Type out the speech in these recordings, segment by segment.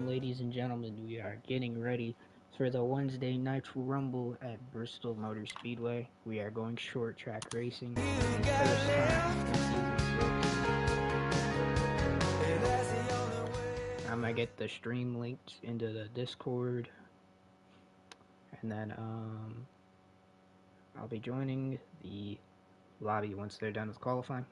Ladies and gentlemen, we are getting ready for the Wednesday Nitro Rumble at Bristol Motor Speedway. We are going short track racing for the first time in season 6. I'm gonna get the stream linked into the Discord, and then I'll be joining the lobby once they're done with qualifying.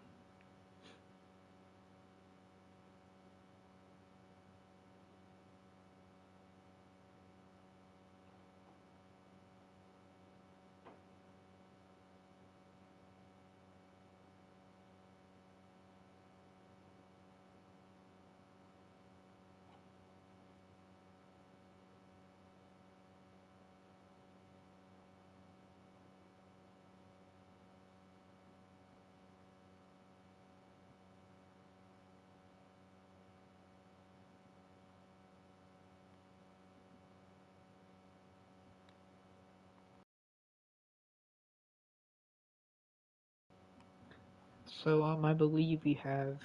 So I believe we have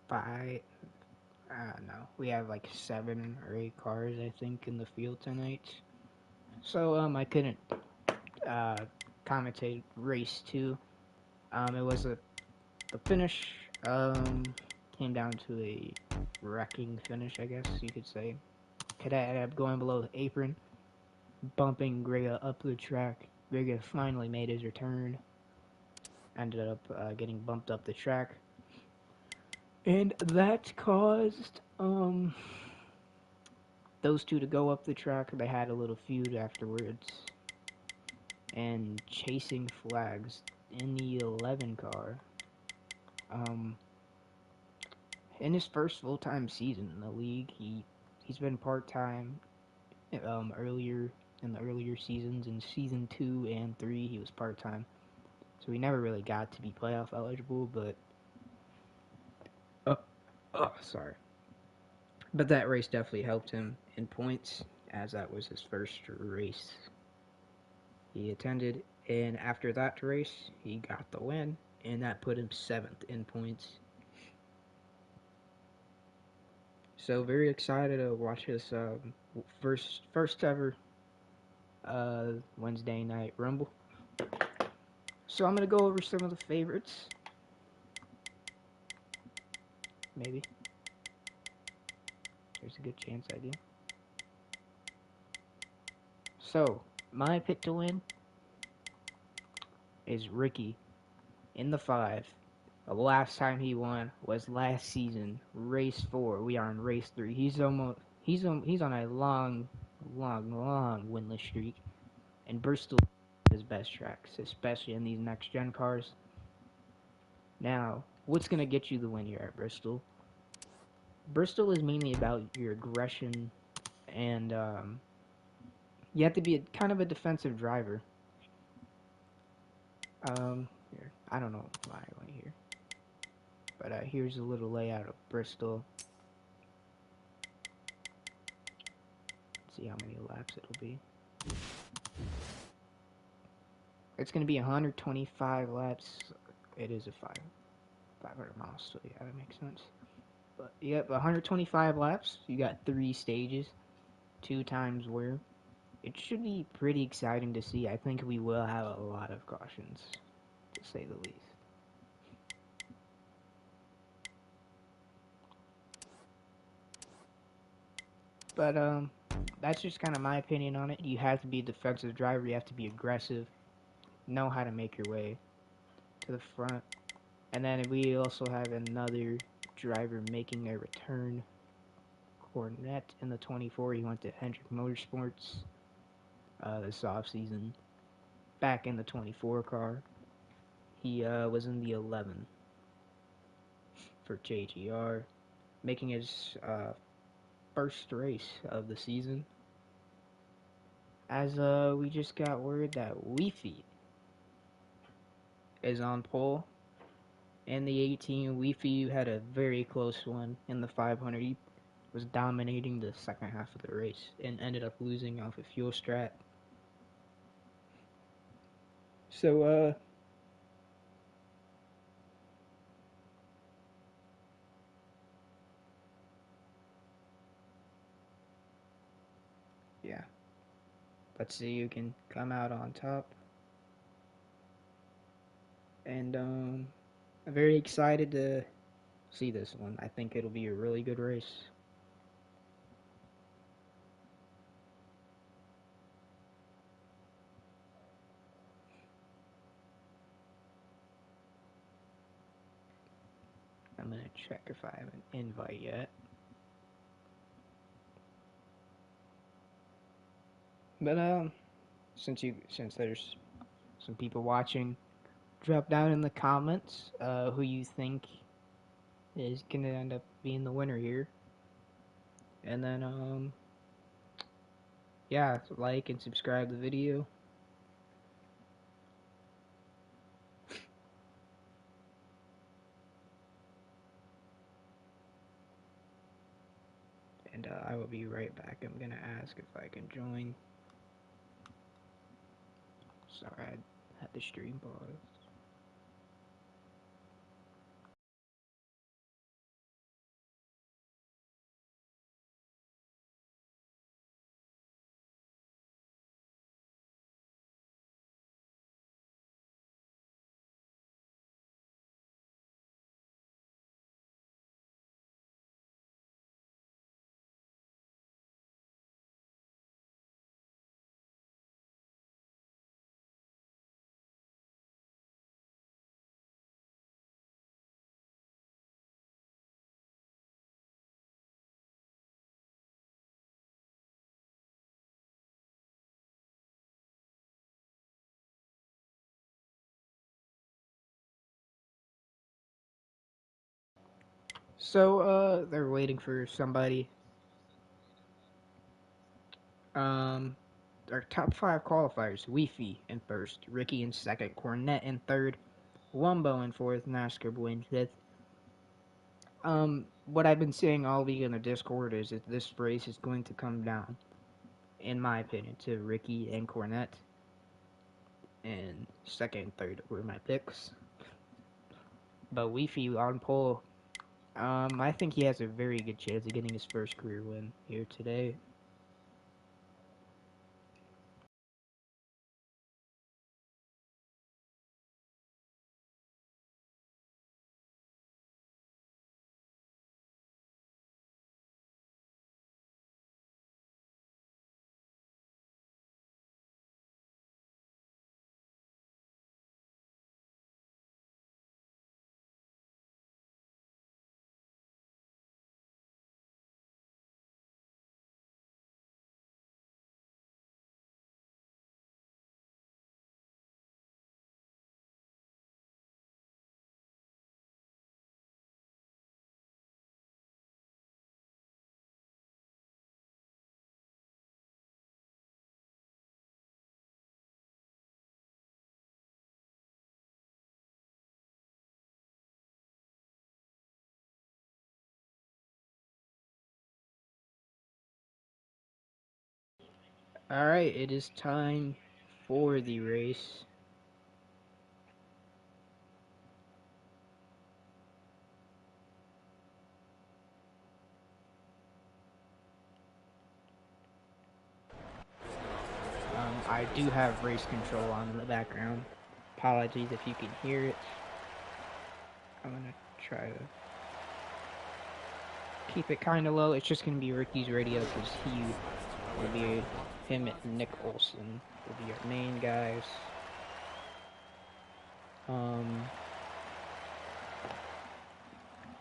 five. No, we have like 7 or 8 cars I think in the field tonight. So I couldn't uh, commentate race 2. It was the finish came down to a wrecking finish, I guess you could say. Cadet ended up going below the apron, bumping Grega up the track. Grega finally made his return, ended up getting bumped up the track, and that caused those two to go up the track. They had a little feud afterwards, and chasing flags in the 11 car. In his first full-time season in the league, he's been part-time earlier in the earlier seasons. In season 2 and 3, he was part-time, so he never really got to be playoff eligible. But sorry, but that race definitely helped him in points, as that was his first race he attended, and after that race, he got the win, and that put him 7th in points. So very excited to watch this first ever Wednesday night Rumble. So I'm gonna go over some of the favorites. Maybe there's a good chance I do. So my pick to win is Ricky in the 5. The last time he won was last season, race 4. We are in race 3. He's on a long winless streak, and Bristol is his best tracks, especially in these next gen cars. Now, what's gonna get you the win here at Bristol? Bristol is mainly about your aggression, and you have to be kind of a defensive driver. Here, I don't know why I went here, but here's a little layout of Bristol. Let's see how many laps it'll be. It's going to be 125 laps. It is a 500 miles, so yeah, that makes sense. But yep, 125 laps. You got 3 stages, 2 times wear. It should be pretty exciting to see. I think we will have a lot of cautions, to say the least. But that's just kind of my opinion on it. You have to be a defensive driver. You have to be aggressive. Know how to make your way to the front. And then we also have another driver making a return. Cornette in the 24. He went to Hendrick Motorsports this offseason. Back in the 24 car. He was in the 11 for JGR, making his first race of the season. As we just got word that Weefy is on pole. In the 18, Weefy had a very close one in the 500. He was dominating the second half of the race and ended up losing off a fuel strat. So, yeah, let's see who can come out on top. And I'm very excited to see this one. I think it'll be a really good race. I'm gonna check if I have an invite yet. But since there's some people watching, drop down in the comments who you think is gonna end up being the winner here. And then yeah, like and subscribe the video. And I will be right back. I'm gonna ask if I can join. Sorry, I had the stream paused. So they're waiting for somebody. Our top 5 qualifiers: Weefy in first, Ricky in second, Cornet in third, Wumbo in fourth, Nascar Boy in fifth. What I've been saying all week in the Discord is that this race is going to come down, in my opinion, to Ricky and Cornet. And second and third were my picks. But Weefy on pole, I think he has a very good chance of getting his first career win here today. Alright, it is time for the race. I do have race control on in the background. Apologies if you can hear it. I'm gonna try to keep it kind of low. It's just gonna be Ricky's radio because he will be him and Nick Olson will be our main guys.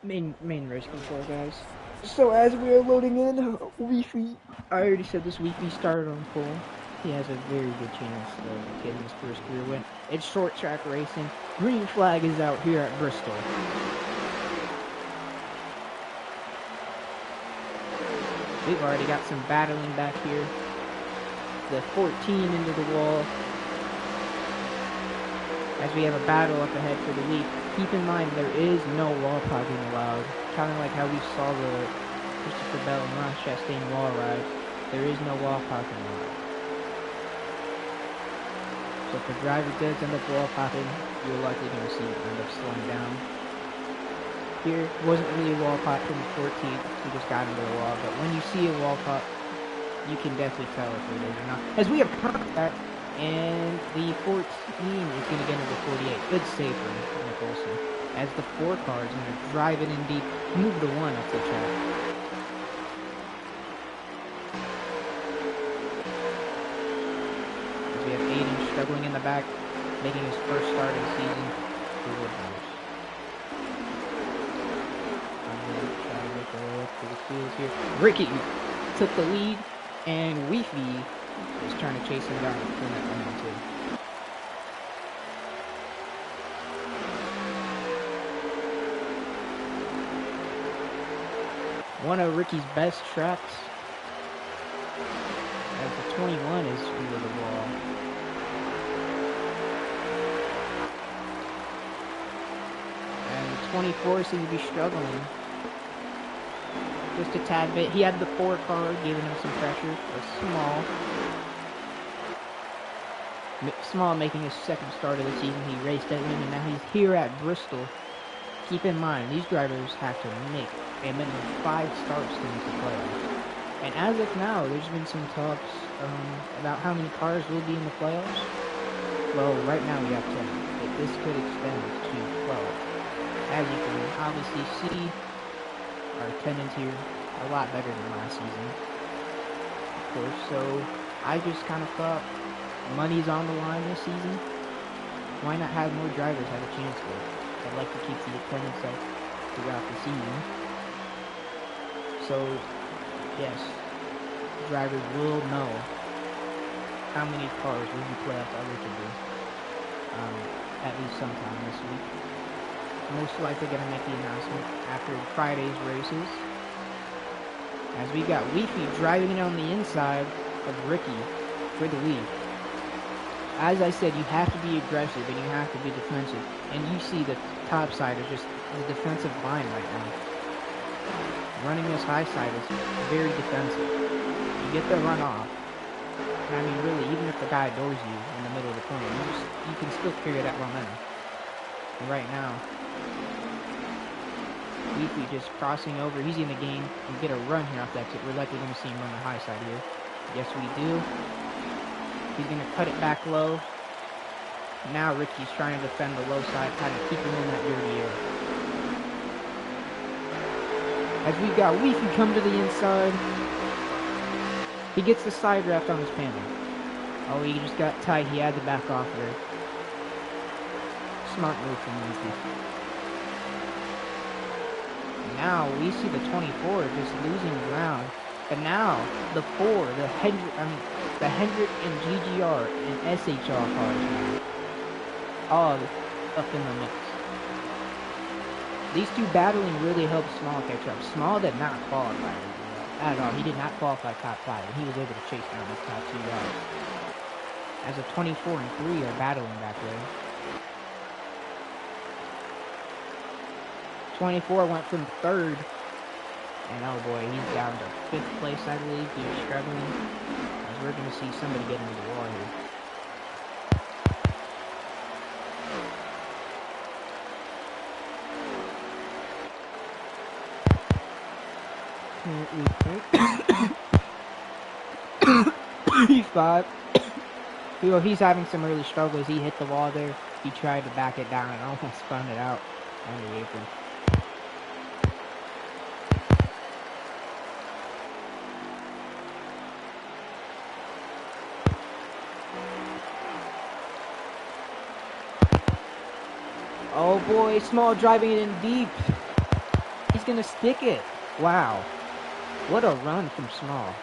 Main race control guys. So as we are loading in, Weefy, I already said this, Weefy started on pole. He has a very good chance of getting his first career win. It's short track racing. Green flag is out here at Bristol. We've already got some battling back here. The 14 into the wall. As we have a battle up ahead for the lead. Keep in mind there is no wall popping allowed. Kind of like how we saw the Christopher Bell and Ross Chastain wall ride. There is no wall popping allowed. So if the driver does end up wall popping, you're likely going to see it end up slowing down. Here wasn't really a wall pop from the 14th, he just got into the wall, but when you see a wall pop, You can definitely tell if it is or not. As we have contact, and the 14 is going to get into the 48. Good save from Nicholson. As the 4 car is going to drive it in deep, move to 1 up the track. As we have Aiden struggling in the back, making his first start of the season for Woodhouse. I'm going to try to make our way up to the field here. Ricky took the lead, and Weefy is trying to chase him down and turn that one too. One of Ricky's best tracks, as the 21 is over the wall. And the 24 seems to be struggling just a tad bit. He had the 4 car giving him some pressure. Small making his second start of the season. He raced at him, and now he's here at Bristol. Keep in mind, these drivers have to make a minimum 5 starts to make the playoffs. And as of now, there's been some talks about how many cars will be in the playoffs. Well, right now we have 10, but this could extend to 12. As you can obviously see, our attendance here a lot better than last season, of course. So I just kind of thought money's on the line this season. Why not have more drivers have a chance to? I'd like to keep the attendance up throughout the season. So, yes, drivers will know how many cars will be playoff eligible at least sometime this week. Most likely going to make the announcement after Friday's races. As we got Weefy driving it on the inside of Ricky for the lead. As I said, you have to be aggressive and you have to be defensive. And you see the top side is just the defensive line right now. Running this high side is very defensive. You get the run off. And I mean, really, even if the guy doors you in the middle of the corner, you can still carry that momentum. And right now, Weefy just crossing over. He's in the game and get a run here off that exit. We're likely going to see him run the high side here. Yes, we do. He's going to cut it back low. Now Ricky's trying to defend the low side, kind of keep him in that dirty air. As we got Weefy come to the inside. He gets the side draft on his panel. Oh, he just got tight. He had to back off there. Smart move from Weefy. Now we see the 24 just losing ground. But now the 4, the Hendrick and GGR and SHR cars now, all up in the mix. These two battling really helped Small catch up. Small did not qualify at all. He did not qualify top 5, and he was able to chase down the top 2 guys. As the 24 and 3 are battling back there. 24 went from 3rd. And oh boy, he's down to 5th place, I believe. He's struggling. As we're going to see somebody get into the wall here. He's 5. He's having some early struggles. He hit the wall there. He tried to back it down and almost spun it out on the apron. Oh boy, Small driving it in deep. He's gonna stick it. Wow. What a run from Small.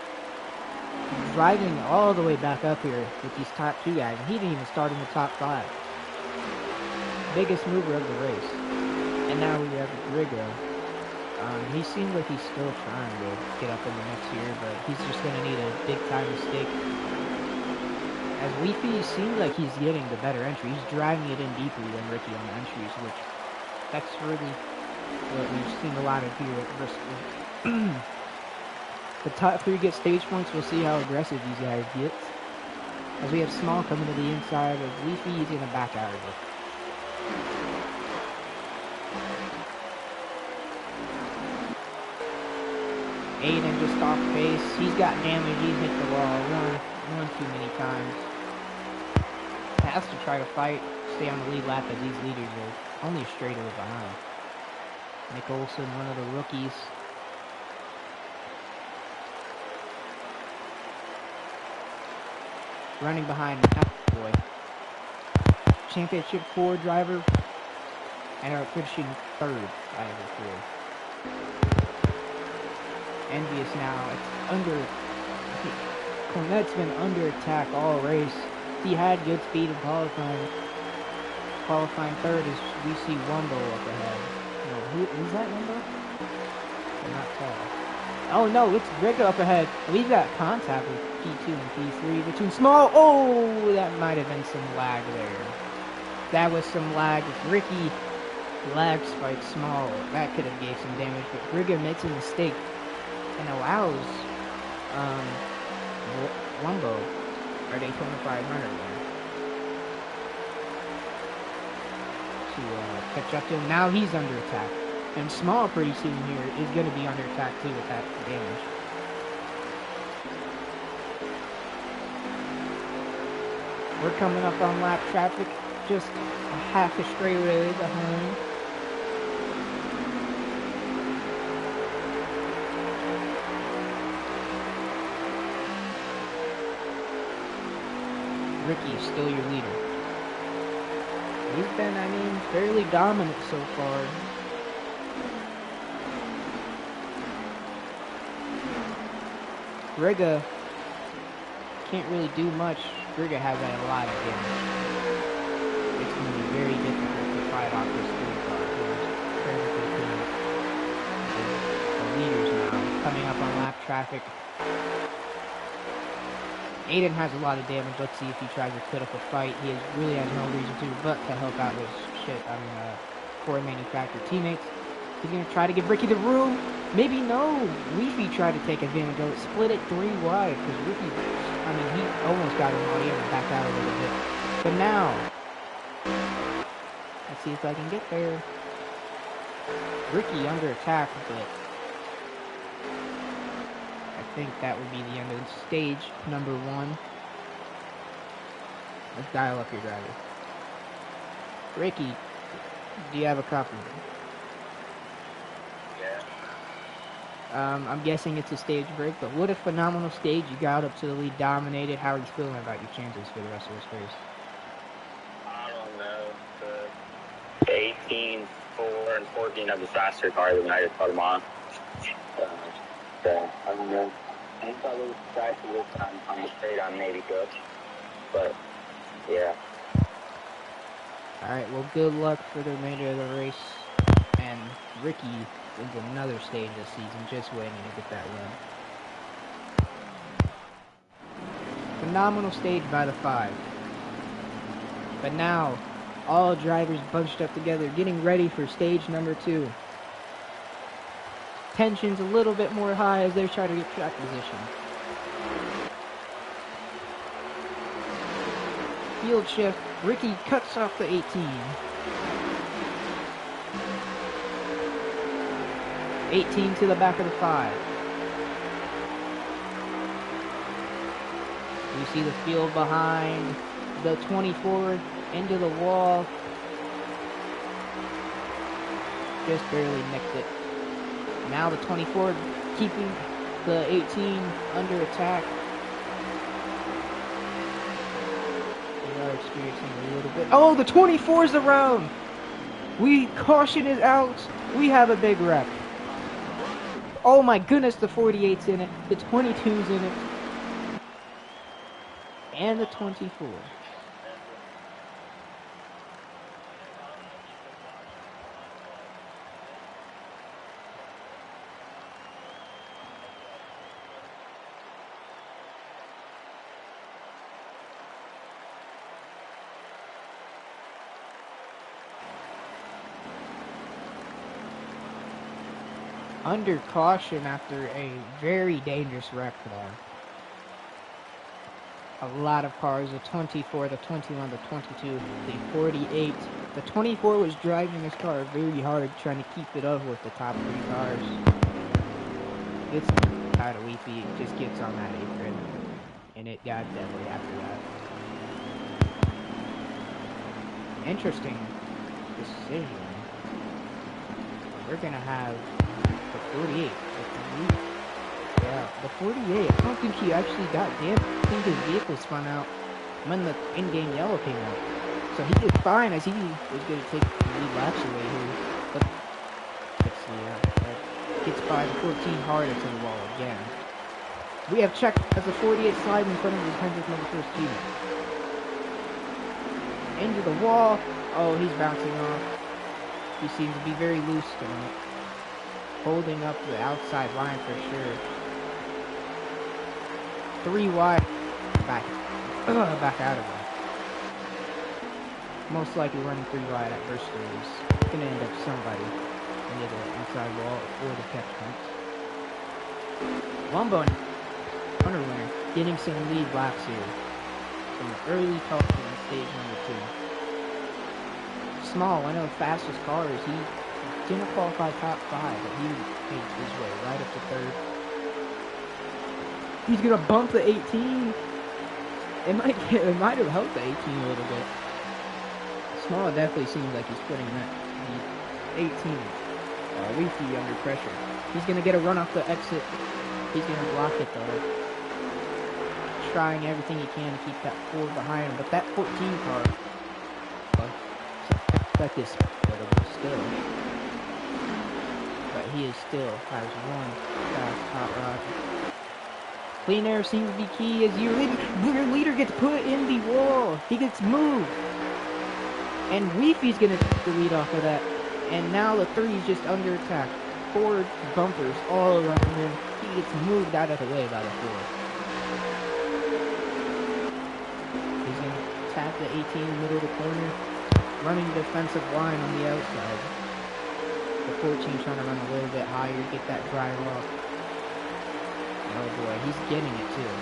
Driving all the way back up here with these top 2 guys. And he didn't even start in the top 5. Biggest mover of the race. And now we have Grigo. He seems like he's still trying to get up in the mix here, but he's just gonna need a big time mistake. As Weefy seems like he's getting the better entry. He's driving it in deeply than Ricky on the entries, which that's really what we've seen a lot of here at Bristol. The top 3 get stage points. We'll see how aggressive these guys get. As we have Small coming to the inside of Weefy, he's going to back out of it. Aiden just off base. He's got damage. He's hit the wall one too many times. Has to try to fight, stay on the lead lap as these leaders are only a straight over behind. Nick Olson, one of the rookies. Running behind boy. Championship 4 driver. And are finishing 3rd out of the 4. Envious now. It's under. Cornette's been under attack all race. He had good speed in qualifying. Qualifying 3rd as we see Wumbo up ahead. No, who is that Wumbo? I'm not tall. Oh no, it's Rick up ahead. We've got contact with P2 and P3 between small. Oh, that might have been some lag there. That was some lag. Ricky lag spike small. That could have gave some damage, but Brigga makes a mistake and allows Wumbo or Daytona 500 to catch up to him. Now he's under attack. And Small pretty soon here is going to be under attack too with that damage. We're coming up on lap traffic, just a half a straightaway behind. Ricky, still your leader. He's been, I mean, fairly dominant so far. Brigga can't really do much. Brigga has a lot of damage. It's going to be very difficult to fight off this 3 car. Perfectly clean. The leaders now coming up on lap traffic. Aiden has a lot of damage. Let's see if he tries to put up a fight. He really has no reason to, but to help out his Ford manufactured teammates. He's going to try to give Ricky the room. Maybe no. Leafy tried to take advantage of it. Split it 3 wide because Ricky, I mean, he almost got him while he had to back out a little bit. But now, let's see if I can get there. Ricky under attack, but I think that would be the end of stage number 1. Let's dial up your driver. Ricky, do you have a copy? I'm guessing it's a stage break, but what a phenomenal stage. You got up to the lead, dominated. How are you feeling about your chances for the rest of this race? I don't know. The 18, 4, and 14 have the faster car than I just put them on. So, I don't know. I think I lose track of this time on the straight on maybe good. But, yeah. Alright, well, good luck for the remainder of the race. And Ricky is another stage this season, just waiting to get that win. Phenomenal stage by the 5. But now, all drivers bunched up together, getting ready for stage number 2. Tension's a little bit more high as they're trying to get track position. Field shift, Ricky cuts off the 18. 18 to the back of the 5. You see the field behind the 24 into the wall. Just barely nicked it. Now the 24 keeping the 18 under attack. We are experiencing a little bit. Oh, the 24's around! Caution is out. We have a big wreck. Oh my goodness, the 48's in it. The 22's in it. And the 24. Under caution after a very dangerous wreck there. A lot of cars, the 24, the 21, the 22, the 48. The 24 was driving his car very hard, trying to keep it up with the top 3 cars. It's out of Leafy just gets on that apron, and it got deadly after that. Interesting decision. We're gonna have the 48. Yeah, the 48. I don't think he actually got damaged. I think his vehicle spun out when the in-game yellow came out. So he did fine as he was going to take the lead laps away here. But let's see, that gets by the 14 hard into the wall again. We have checked as the 48 slides in front of his Hendrick number first team. Into the wall. Oh, he's bouncing off. He seems to be very loose tonight. Holding up the outside line for sure. 3 wide. Back out of it. Most likely running 3 wide at Bristol is going to end up somebody into the inside wall or the catch points. Wombo, runner winner, getting some lead laps here. Some early talk in stage number 2. Small, one of the fastest cars. He didn't qualify top 5, but he made his way right up to 3rd. He's going to bump the 18. It might have helped the 18 a little bit. Small definitely seems like he's putting that the 18 Leafy under pressure. He's going to get a run off the exit. He's going to block it though. Trying everything he can to keep that 4 behind him. But that 14 car, like this, still. But he is still has one fast hot rod. Clean air seems to be key as your leader gets put in the wall. He gets moved. And Weefy's going to take the lead off of that. And now the 3 is just under attack. 4 bumpers all around him. He gets moved out of the way by the 4. He's going to attack the 18 in the middle of the corner. Running the defensive line on the outside. The 14 trying to run a little bit higher, get that drive off. Oh boy, he's getting it too.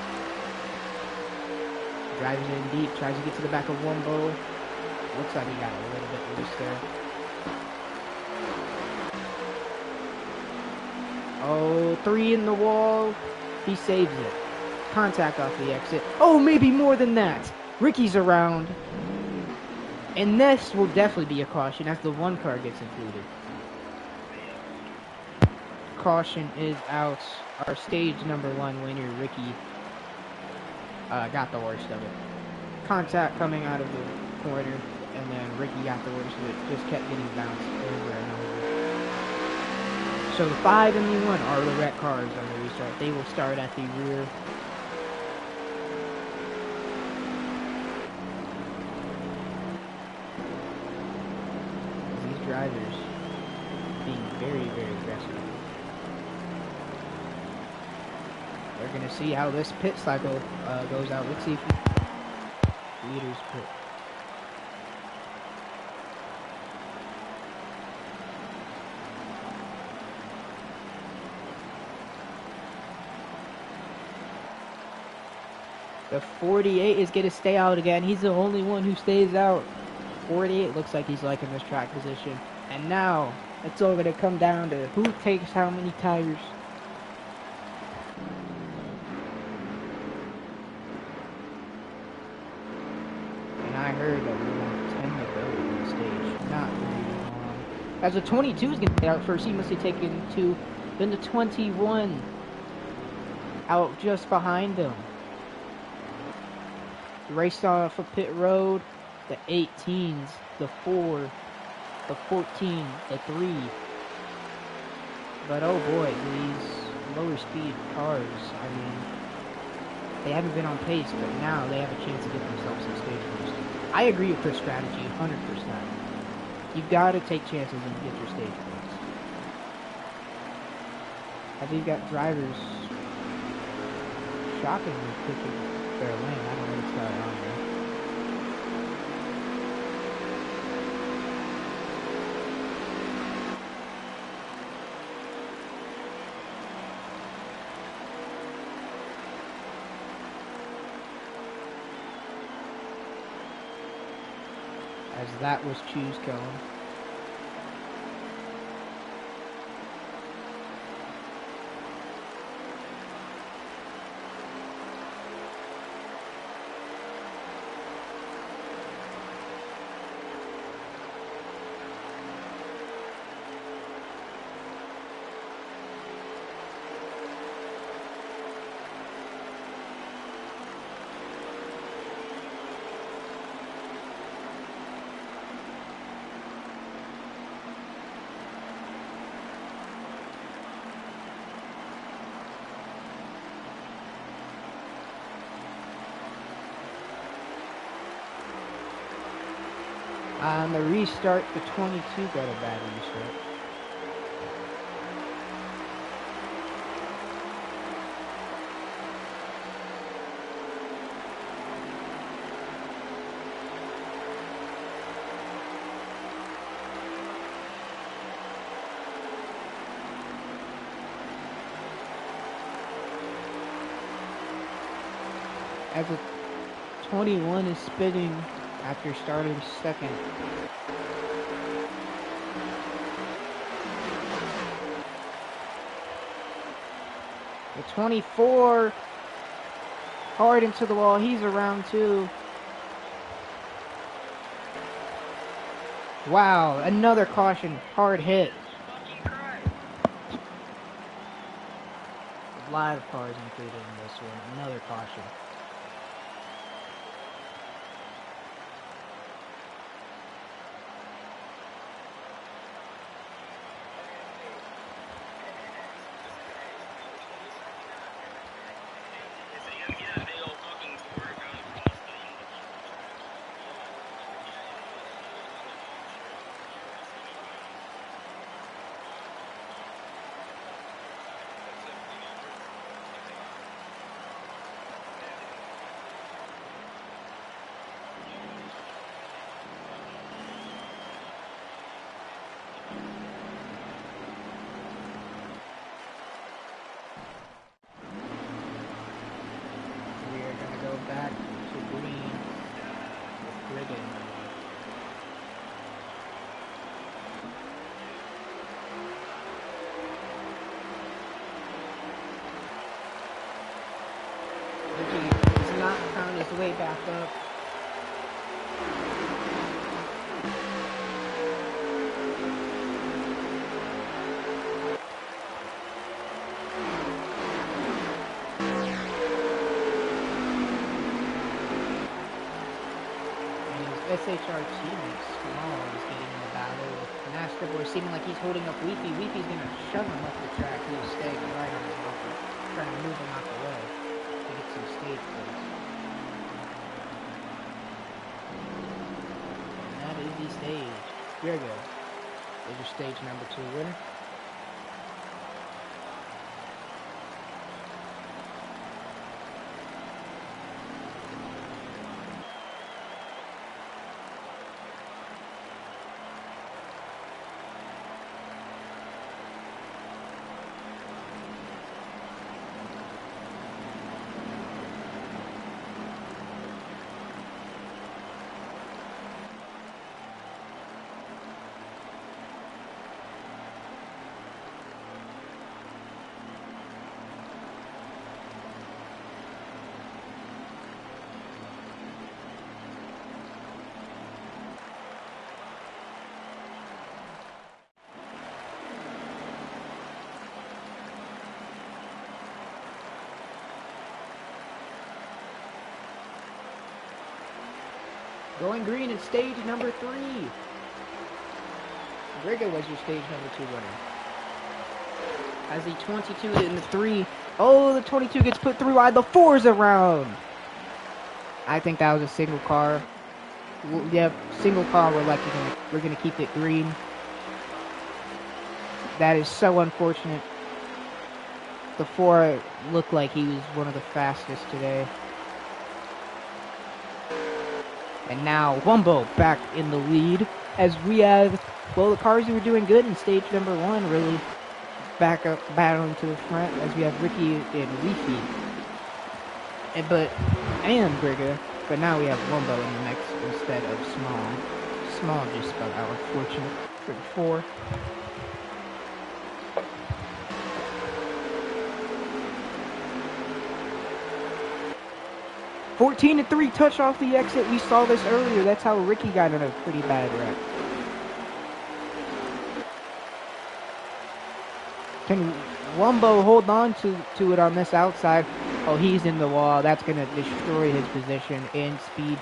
Drives in deep, tries to get to the back of Wombo. Looks like he got a little bit loose there. Oh, 3 in the wall. He saves it. Contact off the exit. Oh, maybe more than that. Ricky's around. And this will definitely be a caution as the 1 car gets included. Caution is out. Our stage number 1 winner, Ricky, got the worst of it. Contact coming out of the corner, and then Ricky got the worst of it. Just kept getting bounced over and over. So the 5 and the 1 are the red cars on the restart. They will start at the rear. These drivers being very, very aggressive. We're going to see how this pit cycle goes out. Let's see if leaders pit. The 48 is going to stay out again. He's the only one who stays out. 48 looks like he's liking this track position. And now, it's all going to come down to who takes how many tires. I heard that we want 10 to go on the stage. Not very long. As the 22 is going to get out first, he must have taken 2. Then the 21 out just behind him. Raced off of pit road. The 18s, the 4, the 14, the 3. But oh boy, these lower speed cars, I mean, they haven't been on pace, but now they have a chance to get themselves some stage first. I agree with her strategy 100%. You've got to take chances and get your stage points. I think you've got drivers shockingly picking their lane. I don't know what's going on there. As that was choose cone. On the restart, the 22 got a bad restart. As a 21 is spinning after starting second. The 24 hard into the wall. He's around too. Wow, another caution. Hard hit. A lot of cars included in this one. Another caution. Back to green with Riggin. Ricky does not found his way back up. SHR teammate Small is getting in the battle with Master Boy, seeming like he's holding up Weepy. Weepy's gonna shove him up the track. He was staying right on his bumper, trying to move him out the way to get some stage place. And that is the stage. Here we go. There's your stage number 2 winner. Going green in stage number 3. Grigga was your stage number 2 winner. As the 22 in the 3. Oh, the 22 gets put through wide. The 4's around. I think that was a single car. Yep, single car. We're gonna keep it green. That is so unfortunate. The 4 looked like he was one of the fastest today. And now Wumbo back in the lead as we have, well, the cars who were doing good in stage number 1 really back up battling to the front as we have Ricky and Leafy and Grigga, but now we have Wumbo in the next instead of Small. Small just spelled out unfortunate for the 4. (14-3) touch off the exit. We saw this earlier. That's how Ricky got in a pretty bad wreck. Can Wumbo hold on to it on this outside? Oh, he's in the wall. That's going to destroy his position and speed.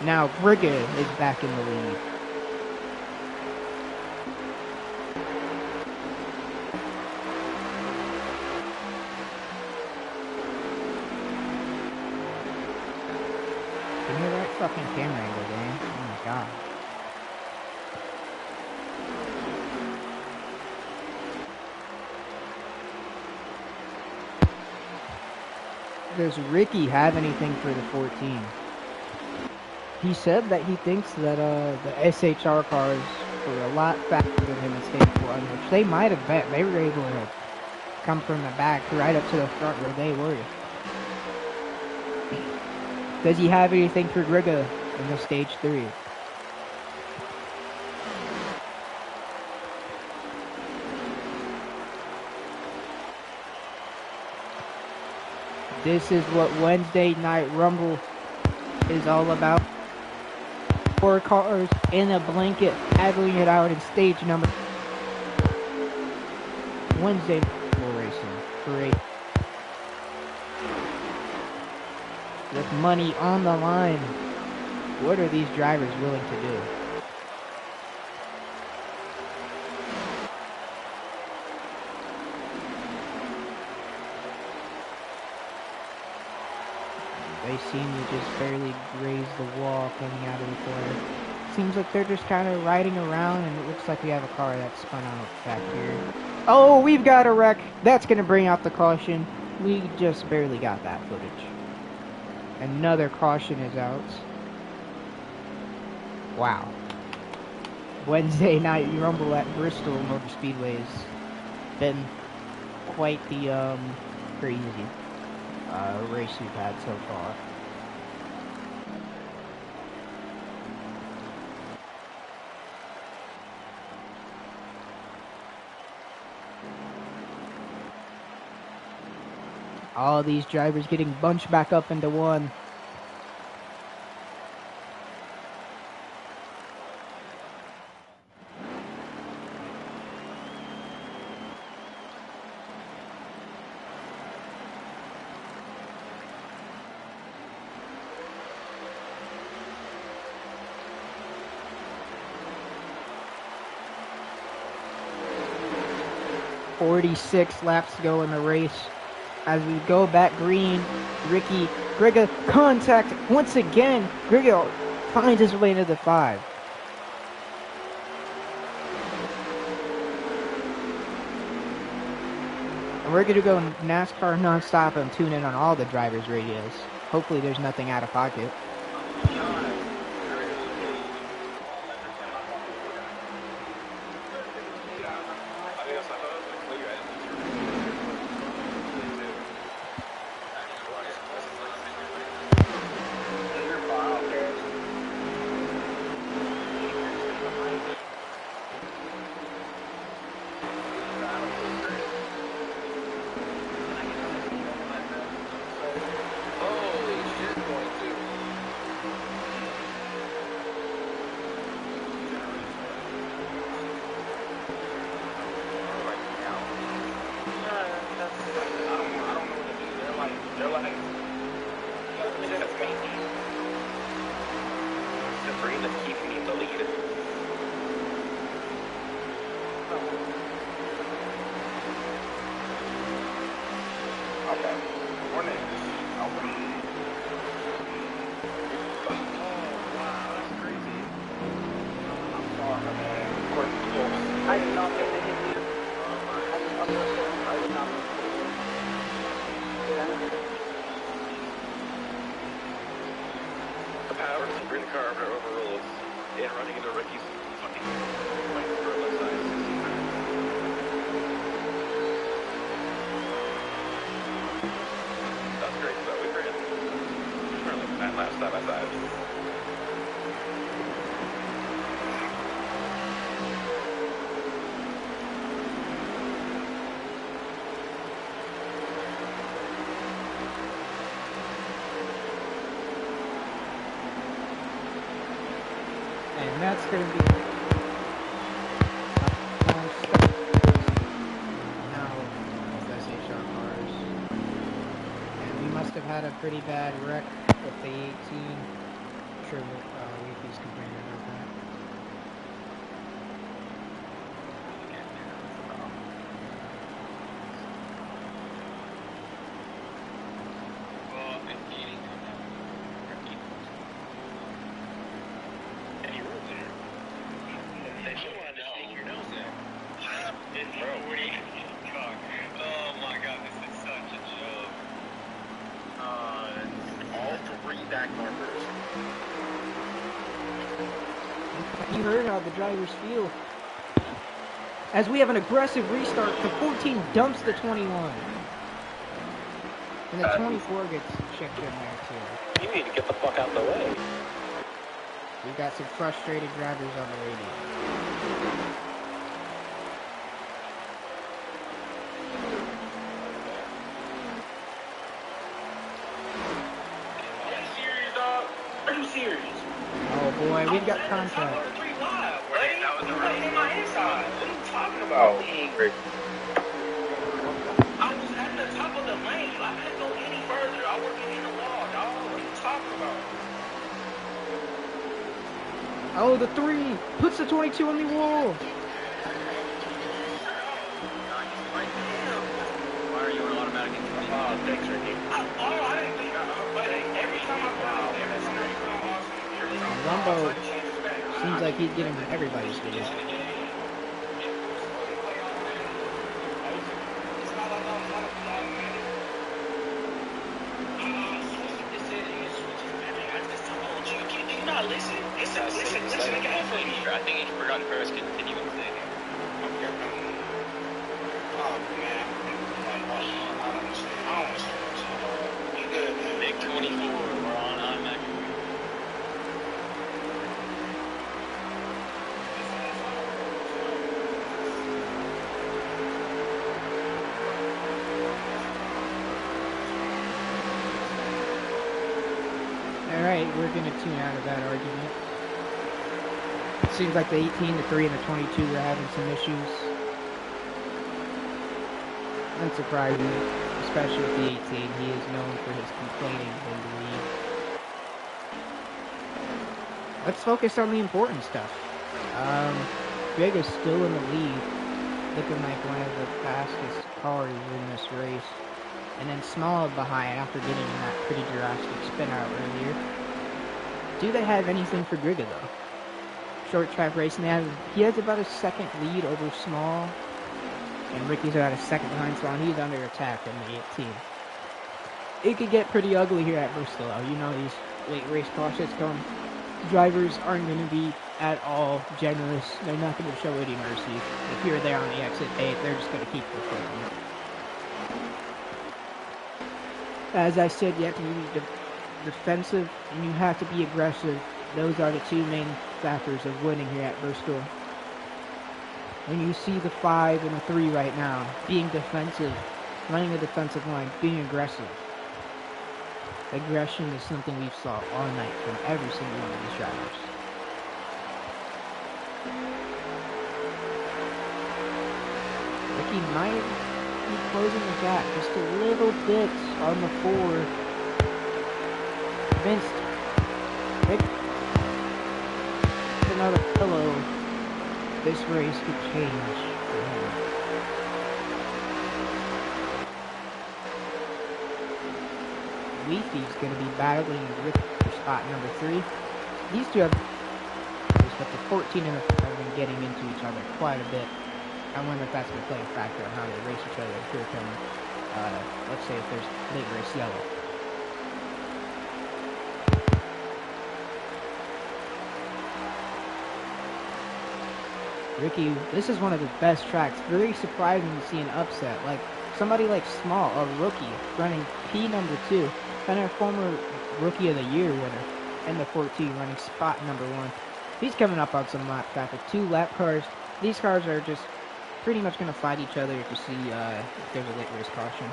Now Grigga is back in the lead. Fucking camera angle, man. Oh my god. Does Ricky have anything for the 14? He said that he thinks that the SHR cars were a lot faster than him in stage 1, which they might have bet. They were able to come from the back right up to the front where they were. Does he have anything for Griga in the stage 3? This is what Wednesday Night Rumble is all about. 4 cars in a blanket, battling it out in stage number. Wednesday Night Racing for with money on the line. What are these drivers willing to do? They seem to just barely graze the wall coming out of the corner. Seems like they're just kind of riding around, and it looks like we have a car that's spun out back here. Oh, we've got a wreck. That's going to bring out the caution. We just barely got that footage. Another caution is out. Wow. Wednesday Night Rumble at Bristol Motor Speedway's been quite the crazy race we've had so far. All these drivers getting bunched back up into one. .46 laps to go in the race. As we go back green, Griga contact once again. Griga finds his way into the 5. And we're going to go NASCAR nonstop and tune in on all the drivers' radios. Hopefully there's nothing out of pocket. And that's going to be now with SHR cars. And we must have had a pretty bad wreck with the 18. I'm sure Leafy's complaining about that. you heard how the drivers feel. As we have an aggressive restart, the 14 dumps the 21. And the 24 gets chipped in there too. You need to get the fuck out the way. We've got some frustrated drivers on the radio. Are you serious, dog? Are you serious? Oh boy, we've got contact. That was on my inside. What are you talking about? I was at the top of the lane. I couldn't go any further. I wasn't in the wall, dog. What are you talking about? Oh, the 3 puts the 22 on the wall. Why are you an automatic incoming? Oh, thanks, Ricky. I didn't think but every time I put every time Rumbo seems like he's getting everybody's video. Listen, I think he forgot to press continue and say. Oh, man. I don't understand. You good, man. Big 24, we're on automatic. Alright, we're gonna tune out of that argument. It seems like the 18, the 3, and the 22 are having some issues. Unsurprising, especially with the 18. He is known for his complaining in the lead. Let's focus on the important stuff. Big is still in the lead, looking like one of the fastest cars in this race. And then Small behind after getting in that pretty drastic spin out earlier. Do they have anything for Grigga though? Short track racing, he has about a second lead over Small. And Ricky's about a second behind Small, and he's under attack in the 18. It could get pretty ugly here at Bristol though. You know these late race cautions come. Drivers aren't going to be at all generous. They're not going to show any mercy. If you're there on the exit 8, they're just going to keep their foot on it. As I said, you have to be defensive and you have to be aggressive. Those are the two main factors of winning here at Bristol. When you see the 5 and the 3 right now, being defensive, running a defensive line, being aggressive. Aggression is something we've saw all night from every single one of these drivers. Ricky might closing the gap just a little bit on the 4. Vince, pick another pillow. This race could change for him. Leafy's going to be battling with spot number 3. These two have, but the 14 and the 5 have been getting into each other quite a bit. I wonder if that's going to play a factor on how they race each other. Here come, let's say if there's late race yellow. Ricky, this is one of the best tracks. Very surprising to see an upset. Like, somebody like Small, a rookie, running P number 2, and a former Rookie of the Year winner, and the 14 running spot number 1. He's coming up on some lap traffic. 2 lap cars. These cars are just pretty much going to fight each other to see if there's a late race caution.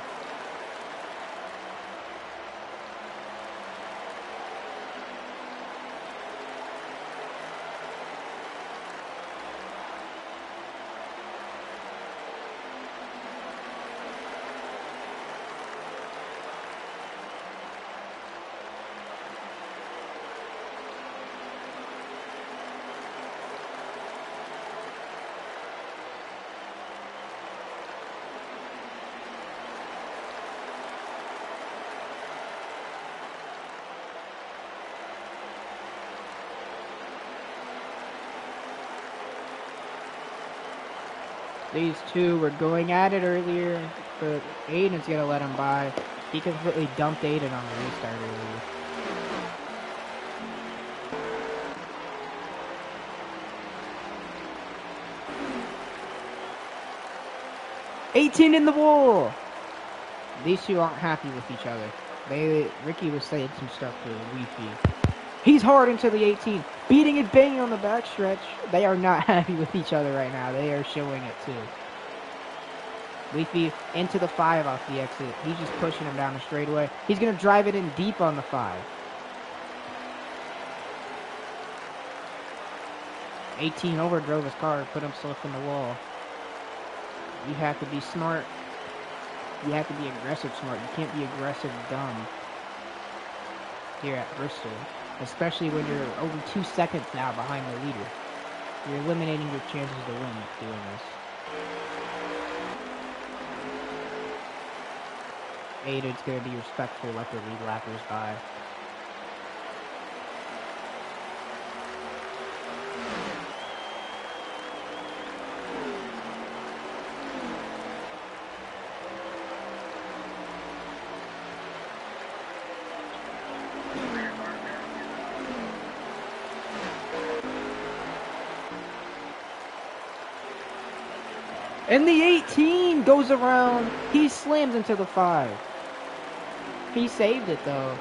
These two were going at it earlier, but Aiden's going to let him by. He completely dumped Aiden on the restart earlier. 18 in the wall. These two aren't happy with each other. Ricky was saying some stuff to Leafy. He's hard into the 18, beating it, banging on the backstretch. They are not happy with each other right now. They are showing it too. Leafy into the 5 off the exit. He's just pushing him down the straightaway. He's going to drive it in deep on the 5. 18 overdrove his car, put himself in the wall. You have to be smart. You have to be aggressive smart. You can't be aggressive dumb here at Bristol. Especially when you're over 2 seconds now behind the leader. You're eliminating your chances to win doing this. Aiden's going to be respectful, let the lead lappers by. And the 18 goes around. He slams into the 5. He saved it though.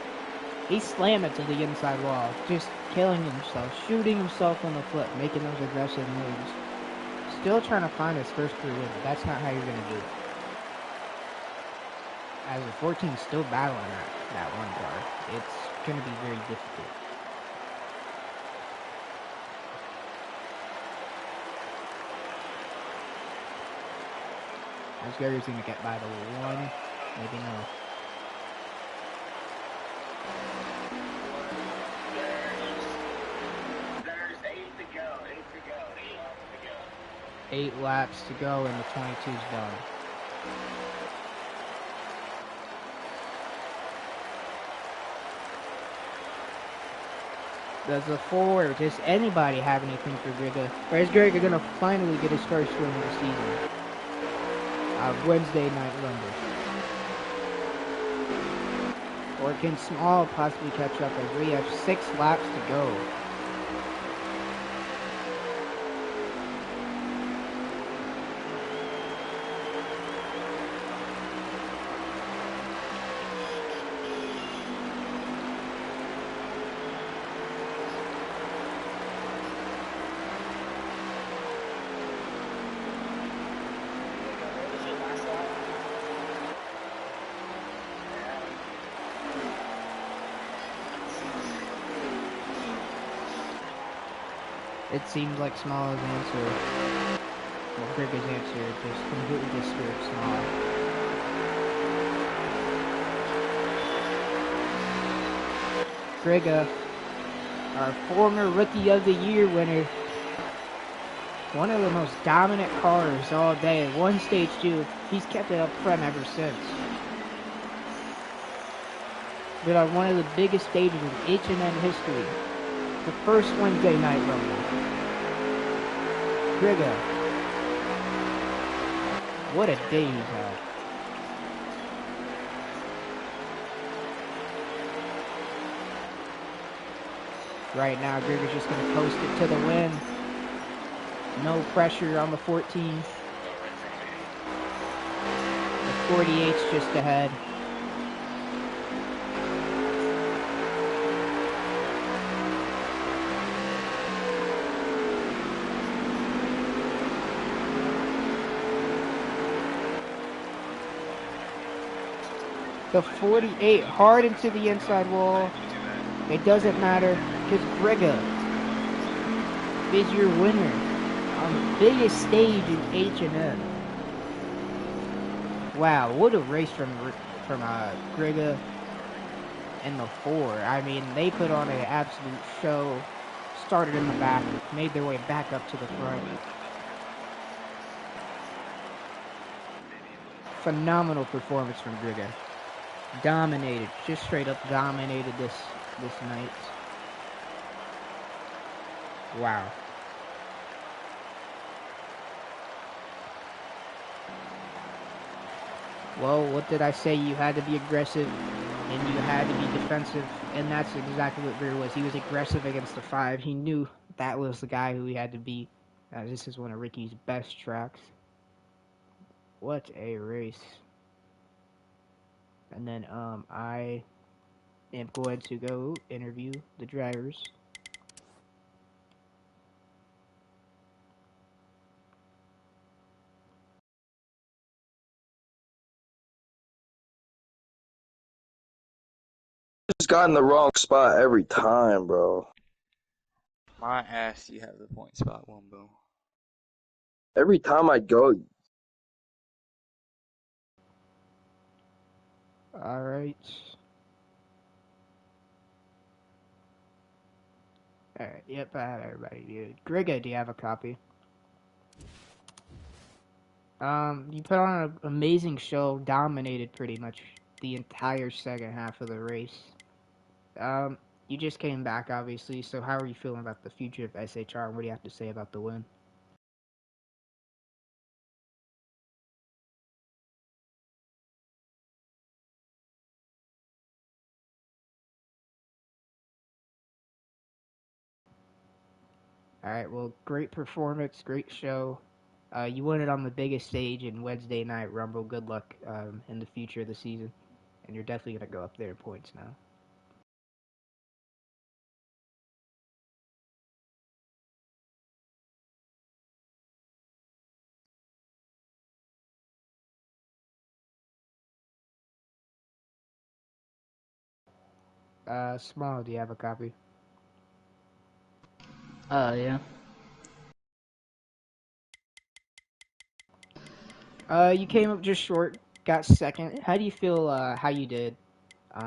He slammed it to the inside wall. Just killing himself, shooting himself in the foot, making those aggressive moves. Still trying to find his first career win, but that's not how you're going to do it. As a 14 still battling that one car, it's going to be very difficult. As Gary's going to get by the 1, maybe no. There's 8 to go. 8 laps to go and the 22's done. Does the 4 or just anybody have anything for Griga? Or is Griga going to finally get his first win of the season? Wednesday night Rumble. Or can Small possibly catch up as we have 6 laps to go? It seems like Small's answer, well, Griga's answer, just completely discouraged Small. Griga, our former Rookie of the Year winner, one of the most dominant cars all day. At one stage too, he's kept it up front ever since. But on one of the biggest stages in H&M history, the first Wednesday night Rumble. Griga. What a day he's had. Right now, Griga's just going to coast it to the win. No pressure on the 14. The 48's just ahead. The 48 hard into the inside wall. It doesn't matter because Griga is your winner on the biggest stage in H&M. Wow, what a race from Griga and the 4. I mean, they put on an absolute show. Started in the back, made their way back up to the front. Phenomenal performance from Griga. Dominated, just straight up dominated this night. Wow. Well, what did I say? You had to be aggressive and you had to be defensive, and that's exactly what Griga was. He was aggressive against the 5. He knew that was the guy who he had to beat. This is one of Ricky's best tracks. What a race. And then I am going to go interview the drivers. Just got in the wrong spot every time, bro. My ass, you have the point spot, Wumbo. Every time I go, All right. All right. Yep, I have everybody muted. Greg, do you have a copy? You put on an amazing show, dominated pretty much the entire second half of the race. Um, you just came back, obviously. So how are you feeling about the future of SHR, and what do you have to say about the win? All right. Well, great performance, great show. You won it on the biggest stage in Wednesday Night Rumble. Good luck in the future of the season, and you're definitely gonna go up there in points now. Small, do you have a copy? Yeah. You came up just short, got second. How do you feel? How you did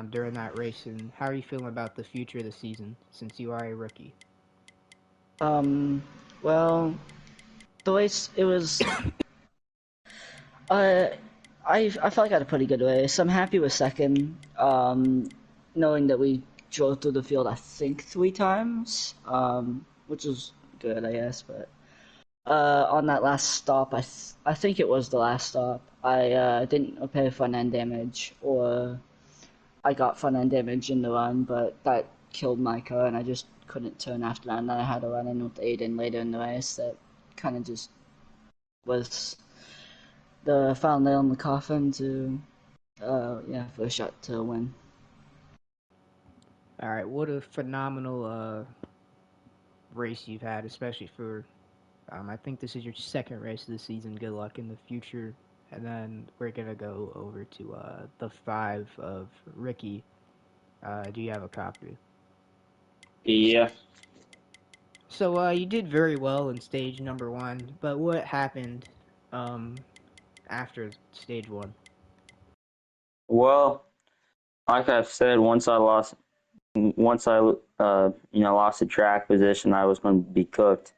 during that race, and how are you feeling about the future of the season since you are a rookie? Well, the race, it was, uh, I felt like I had a pretty good race. I'm happy with second, knowing that we drove through the field, I think, 3 times, which was good, I guess, but, on that last stop, I think it was the last stop, I didn't repair front end damage, or I got front end damage in the run, but that killed my car, and I just couldn't turn after that. And then I had a run in with Aiden later in the race that kind of just was the final nail in the coffin to, yeah, for a shot to win. All right, what a phenomenal race you've had, especially for. I think this is your second race of the season. Good luck in the future. And then we're gonna go over to the 5 of Ricky. Do you have a copy? Yeah. So you did very well in stage number 1, but what happened um, after stage 1? Well, like I've said, once I lost the track position, I was going to be cooked,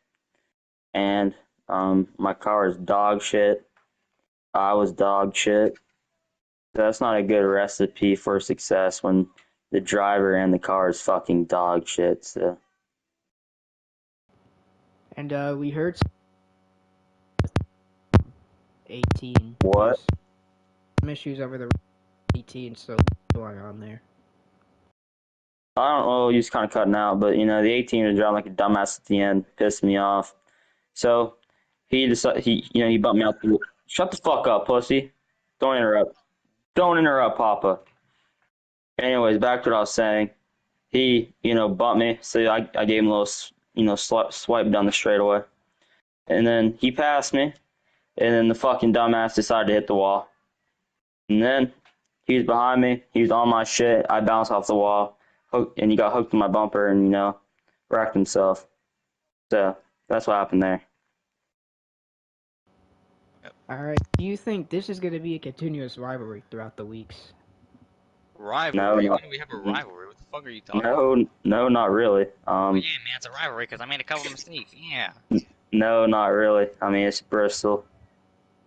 and my car is dog shit. I was dog shit. That's not a good recipe for success when the driver and the car is fucking dog shit. So. And we heard 18. What? There's some issues over the 18, so what's going on there? I don't know, he's kind of cutting out, but the 18 was driving like a dumbass at the end, pissed me off. So he decided he bumped me out. Shut the fuck up, pussy! Don't interrupt. Don't interrupt, Papa. Anyways, back to what I was saying. He bumped me, so I gave him a little swipe down the straightaway, and then he passed me, and then the fucking dumbass decided to hit the wall, and then he was behind me. He was on my shit. I bounced off the wall, and he got hooked in my bumper, and wrecked himself. So that's what happened there. All right. Do you think this is going to be a continuous rivalry throughout the weeks? No, Rivalry? When do we have a rivalry? What the fuck are you talking about? no, not really. Oh, yeah, man, it's a rivalry because I made a couple of mistakes. Yeah. No, not really. I mean, it's Bristol.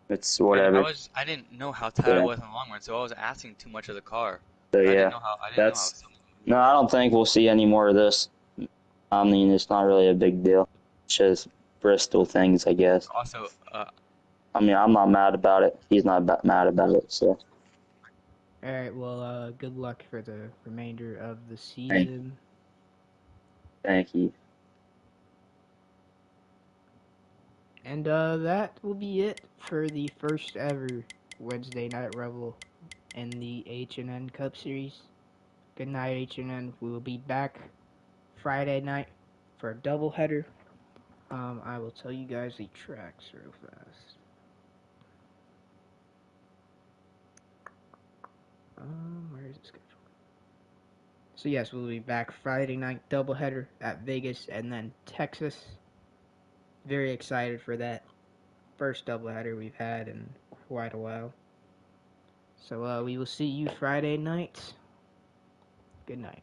It's whatever. I didn't know how tight I Yeah. was in the long run, so I was asking too much of the car. So I didn't yeah, know how. I didn't know how. that's no. I don't think we'll see any more of this. I mean, it's not really a big deal. It's just Bristol things, I guess. Also, I mean, I'm not mad about it. He's not mad about it. So All right. Well, good luck for the remainder of the thank, season. thank you. And that will be it for the first ever Wednesday Night Revel in the H&N Cup Series. Good night, H&N. We will be back Friday night for a doubleheader. I will tell you guys the tracks real fast. Where is the schedule? So yes, we'll be back Friday night doubleheader at Vegas and then Texas. Very excited for that first doubleheader we've had in quite a while. So we will see you Friday night. Good night.